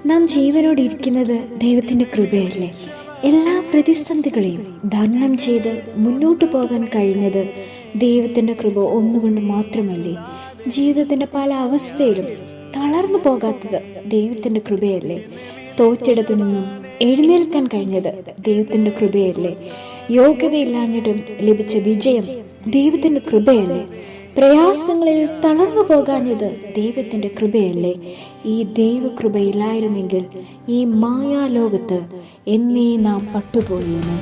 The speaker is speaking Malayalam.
നാം ജീവനോടെ ഇരിക്കുന്നത് ദൈവത്തിൻ്റെ കൃപയല്ലേ? എല്ലാ പ്രതിസന്ധികളെയും തരണം ചെയ്ത് മുന്നോട്ട് പോകാൻ കഴിഞ്ഞത് ദൈവത്തിൻ്റെ കൃപ ഒന്നുകൊണ്ട് മാത്രമല്ലേ? ജീവിതത്തിൻ്റെ പല അവസ്ഥയിലും തളർന്നു പോകാത്തത് ദൈവത്തിൻ്റെ കൃപയല്ലേ? തോറ്റിടത്തു നിന്നും എഴുന്നേൽക്കാൻ കഴിഞ്ഞത് ദൈവത്തിൻ്റെ കൃപയല്ലേ? യോഗ്യതയില്ലാഞ്ഞിട്ടും ലഭിച്ച വിജയം ദൈവത്തിൻ്റെ കൃപയല്ലേ? പ്രയാസങ്ങളിൽ തളർന്നു പോകാഞ്ഞത് ദൈവത്തിൻ്റെ കൃപയല്ലേ? ഈ ദൈവകൃപയില്ലായിരുന്നെങ്കിൽ ഈ മായാലോകത്ത് എന്നേ നാം പട്ടുപോയേനെ.